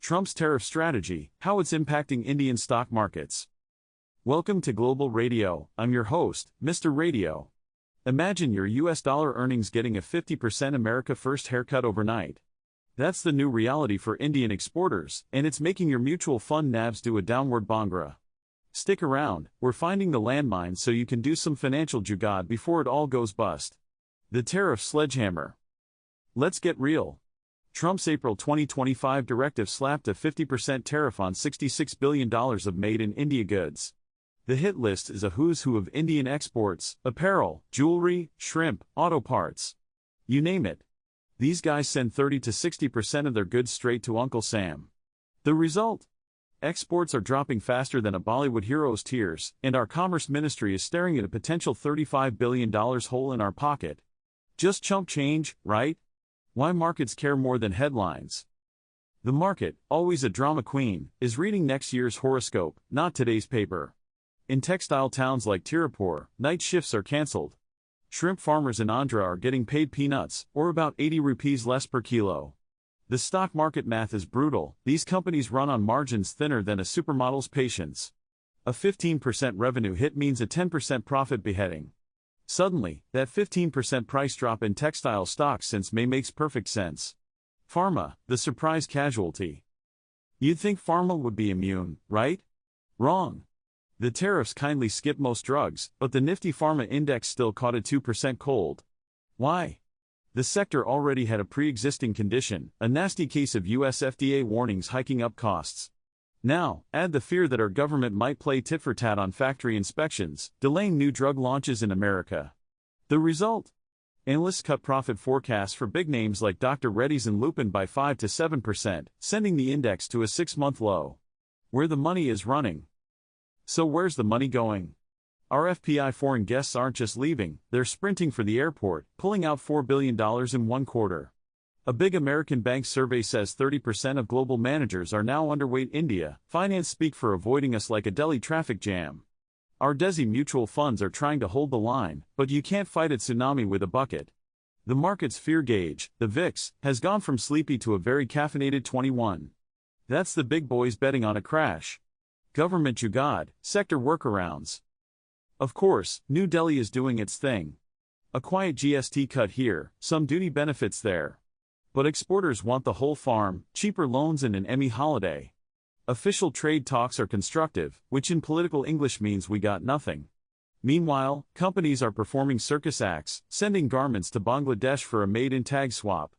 Trump's tariff strategy, how it's impacting Indian stock markets. Welcome to Global Radio. I'm your host, Mr. Radio. Imagine your US dollar earnings getting a 50% America First haircut overnight. That's the new reality for Indian exporters, and it's making your mutual fund NAVs do a downward bhangra. Stick around, we're finding the landmines so you can do some financial jugaad before it all goes bust. The tariff sledgehammer. Let's get real. Trump's April 2025 directive slapped a 50% tariff on $66 billion of made-in-India goods. The hit list is a who's who of Indian exports: apparel, jewelry, shrimp, auto parts. You name it. These guys send 30 to 60% of their goods straight to Uncle Sam. The result? Exports are dropping faster than a Bollywood hero's tears, and our Commerce Ministry is staring at a potential $35 billion hole in our pocket. Just chump change, right? Why markets care more than headlines? The market, always a drama queen, is reading next year's horoscope, not today's paper. In textile towns like Tariff, night shifts are cancelled. Shrimp farmers in Andhra are getting paid peanuts, or about 80 rupees less per kilo. The stock market math is brutal. These companies run on margins thinner than a supermodel's patience. A 15% revenue hit means a 10% profit beheading. Suddenly, that 15% price drop in textile stocks since May makes perfect sense. Pharma, the surprise casualty. You'd think pharma would be immune, right? Wrong. The tariffs kindly skip most drugs, but the nifty pharma index still caught a 2% cold. Why? The sector already had a pre-existing condition, a nasty case of US FDA warnings hiking up costs. Now, add the fear that our government might play tit-for-tat on factory inspections, delaying new drug launches in America. The result? Analysts cut profit forecasts for big names like Dr. Reddy's and Lupin by 5 to 7%, sending the index to a 6-month low. Where the money is running. So where's the money going? Our FPI foreign guests aren't just leaving, they're sprinting for the airport, pulling out $4 billion in one quarter. A big American bank survey says 30% of global managers are now underweight India. Finance speak for avoiding us like a Delhi traffic jam. Our Desi mutual funds are trying to hold the line, but you can't fight a tsunami with a bucket. The market's fear gauge, the VIX, has gone from sleepy to a very caffeinated 21. That's the big boys betting on a crash. Government jugaad, sector workarounds. Of course, New Delhi is doing its thing. A quiet GST cut here, some duty benefits there. But exporters want the whole farm, cheaper loans and an Emmy holiday. Official trade talks are constructive, which in political English means we got nothing. Meanwhile, companies are performing circus acts, sending garments to Bangladesh for a made-in-tag swap.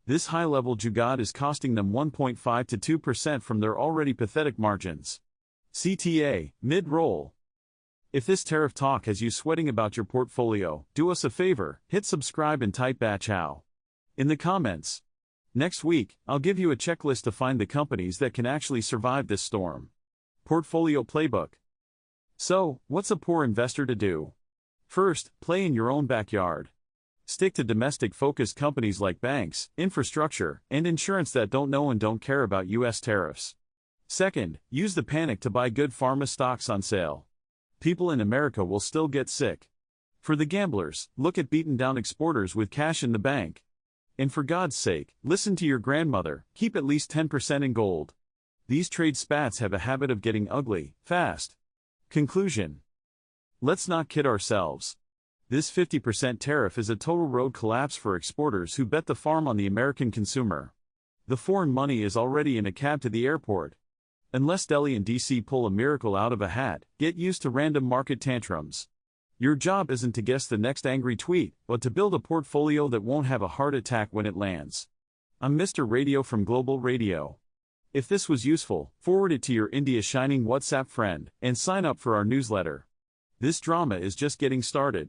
This high-level jugaad is costing them 1.5 to 2% from their already pathetic margins. CTA, mid-roll. If this tariff talk has you sweating about your portfolio, do us a favor, hit subscribe and type "Bachao" in the comments. Next week, I'll give you a checklist to find the companies that can actually survive this storm. Portfolio Playbook. So, what's a poor investor to do? First, play in your own backyard. Stick to domestic-focused companies like banks, infrastructure, and insurance that don't know and don't care about US tariffs. Second, use the panic to buy good pharma stocks on sale. People in America will still get sick. For the gamblers, look at beaten-down exporters with cash in the bank. And for God's sake, listen to your grandmother, keep at least 10% in gold. These trade spats have a habit of getting ugly, fast. Conclusion. Let's not kid ourselves. This 50% tariff is a total road collapse for exporters who bet the farm on the American consumer. The foreign money is already in a cab to the airport. Unless Delhi and DC pull a miracle out of a hat, get used to random market tantrums. Your job isn't to guess the next angry tweet, but to build a portfolio that won't have a heart attack when it lands. I'm Mr. Radio from Global Radio. If this was useful, forward it to your India Shining WhatsApp friend, and sign up for our newsletter. This drama is just getting started.